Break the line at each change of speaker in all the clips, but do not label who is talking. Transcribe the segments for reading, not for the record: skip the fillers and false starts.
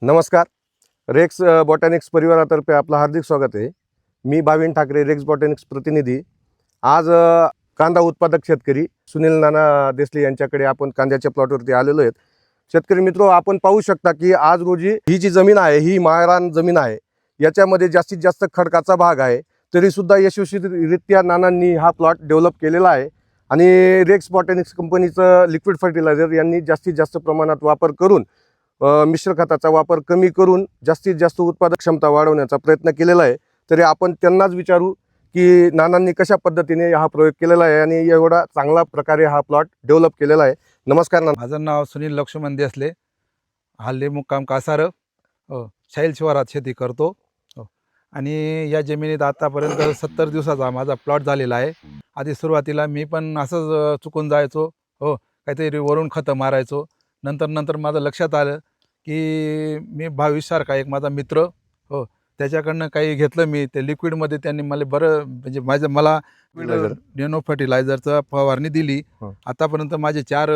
नमस्कार. रेक्स बॉटॅनिक्स परिवारातर्फे आपलं हार्दिक स्वागत आहे. मी भाविन ठाकरे, रेक्स बॉटॅनिक्स प्रतिनिधी. आज कांदा उत्पादक शेतकरी सुनील नाना देसले यांच्याकडे आपण कांद्याच्या प्लॉटवरती आलेलो आहेत. शेतकरी मित्रो, आपण पाहू शकता की आज रोजी ही जी जमीन आहे ही माळरान जमीन आहे. याच्यामध्ये जास्तीत जास्त खडकाचा भाग आहे, तरीसुद्धा यशस्वीरित्या नानांनी हा प्लॉट डेव्हलप केलेला आहे. आणि रेक्स बॉटॅनिक्स कंपनीचं लिक्विड फर्टिलायझर यांनी जास्तीत जास्त प्रमाणात वापर करून मिश्र खताचा वापर कमी करून जास्तीत जास्त उत्पादक क्षमता वाढवण्याचा प्रयत्न केलेला आहे. तरी आपण त्यांनाच विचारू की नानांनी कशा पद्धतीने हा प्रयोग केलेला आहे आणि एवढा चांगला प्रकारे हा प्लॉट डेव्हलप केलेला आहे. नमस्कार नाना.
माझं नाव सुनील लक्ष्मण देसले, हल्ली मुक्काम कासार, शैल शिवारात शेती करतो. आणि या जमिनीत आतापर्यंत 70 दिवसाचा माझा प्लॉट झालेला आहे. आधी सुरुवातीला मी पण असंच चुकून जायचो, काहीतरी वरून खतं मारायचो. नंतर माझं लक्षात आलं की मी भावेशसारखा एक माझा मित्र, त्याच्याकडनं काही घेतलं मी. ते लिक्विडमध्ये त्यांनी मला बरं म्हणजे मला नॅनो फर्टिलायझरचं फवारणी दिली. आतापर्यंत माझे 4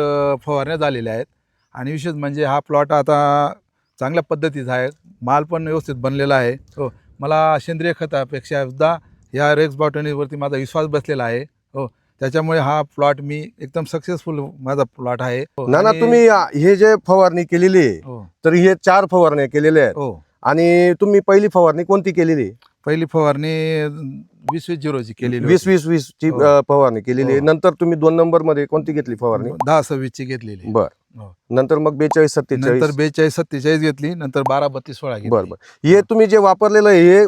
फवारण्या झालेल्या आहेत. आणि विशेष म्हणजे हा प्लॉट आता चांगल्या पद्धतीचा आहे, माल पण व्यवस्थित बनलेला आहे. मला सेंद्रिय खतापेक्षा सुद्धा या रेक्स बॉटॅनिक्सवरती माझा विश्वास बसलेला आहे. त्याच्यामुळे हा प्लॉट मी एकदम सक्सेसफुल माझा प्लॉट आहे.
नाना, तुम्ही हे जे फवारणी केलेली आहे, तर हे 4 फवारण्या केलेल्या आहेत. आणि तुम्ही पहिली फवारणी कोणती केलेली?
पहिली फवारणी 20-20 ची केलेली,
20-20 ची फवारणी केलेली आहे. नंतर तुम्ही 2 नंबर मध्ये कोणती घेतली फवारणी?
10-26 ची घेतलेली.
बर. नंतर मग 42-47,
नंतर 42-47 घेतली. नंतर 12-32-16 घेतली.
बरोबर. हे तुम्ही जे वापरलेलं आहे हे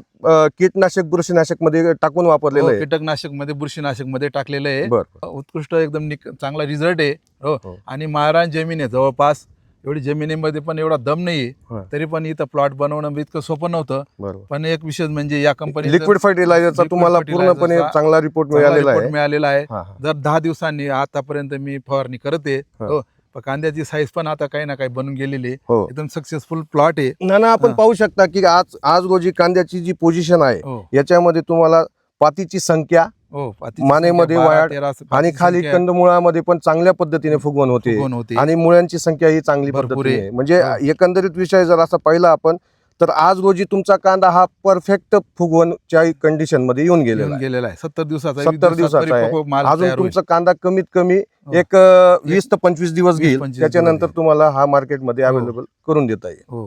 कीटनाशक बुरशीनाशक मध्ये टाकून वापरलेलं आहे?
कीटकनाशक मध्ये बुरशीनाशक मध्ये टाकलेलं आहे.
बरं.
उत्कृष्ट एकदम चांगला रिझल्ट आहे. आणि माळरान जमीन आहे जवळपास. एवढी जमिनीमध्ये पण एवढा दम नाही, तरी पण इथं प्लॉट बनवणं इतकं सोपं नव्हतं. पण एक विशेष म्हणजे या कंपनी
लिक्विड फर्टिलायझरचा तुम्हाला पूर्णपणे चांगला रिपोर्ट
मिळालेला आहे. जर 10 दिवसांनी आतापर्यंत मी फवारणी करते. कांद्याची साईज पण आता काही ना काही बनून गेलेली, एकदम सक्सेसफुल प्लॉट आहे.
नाना, आपण पाहू शकता की आज रोजी कांद्याची जी पोझिशन आहे याच्यामध्ये तुम्हाला पातीची संख्या, मानेमध्ये वाढ आणि खाली कंदमुळामध्ये पण चांगल्या पद्धतीने फुगवण होते आणि मुळ्यांची संख्या ही चांगली पद्धतीने आहे. म्हणजे एकंदरीत विषय जर असा पाहिला आपण तर आज रोजी तुमचा कांदा हा परफेक्ट फुगवणच्या कंडिशन मध्ये येऊन गेलेला आहे.
70 दिवसाचा
आहे. अजून तुमचा कांदा कमीत कमी एक 20 ते 25 दिवस घेईल. त्याच्यानंतर तुम्हाला हा मार्केटमध्ये अवेलेबल करून देता येईल.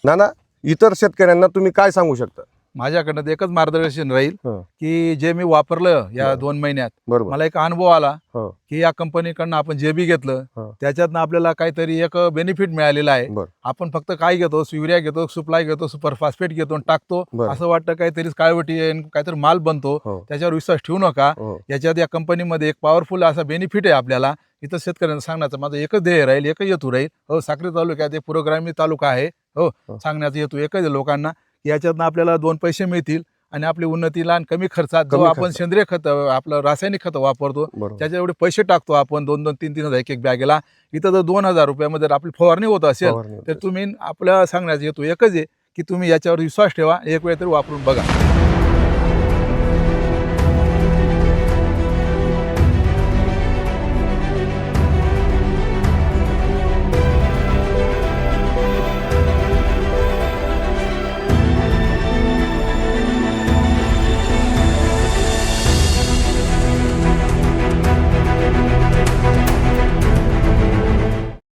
नाना, इतर शेतकऱ्यांना तुम्ही काय सांगू शकता?
माझ्याकडनं एकच मार्गदर्शन राहील की जे मी वापरलं या 2 महिन्यात, मला एक अनुभव आला की या कंपनीकडनं आपण जे बी घेतलं त्याच्यातनं आपल्याला काहीतरी एक बेनिफिट मिळालेला आहे. आपण फक्त काय घेतो, युरिया घेतो, सुप्लाय घेतो, सुपर फॉस्फेट घेतो, टाकतो, असं वाटतं काहीतरी काळवटी काहीतरी माल बनतो, त्याच्यावर विश्वास ठेवू नका. याच्यात या कंपनीमध्ये एक पॉवरफुल असा बेनिफिट आहे आपल्याला. इथं शेतकऱ्यांना सांगण्याचं माझं एकच ध्येय राहील, एकच हेतू राहील. साक्री तालुक्यात एक पुरोगामी तालुका आहे. सांगण्याचा हेतू एकच आहे लोकांना, याच्यातनं आपल्याला 2 पैसे मिळतील आणि आपली उन्नतीला आणि कमी खर्चात जो आपण सेंद्रिय खत, आपलं रासायनिक खत वापरतो त्याच्या एवढे पैसे टाकतो आपण 2-3 हजार एक बॅगेला. इथं जर 2000 रुपयामध्ये आपली फवारणी होत असेल तर तुम्ही आपल्या सांगण्याचा हेतू एकच आहे की तुम्ही याच्यावर विश्वास ठेवा, एक वेळ तरी वापरून बघा.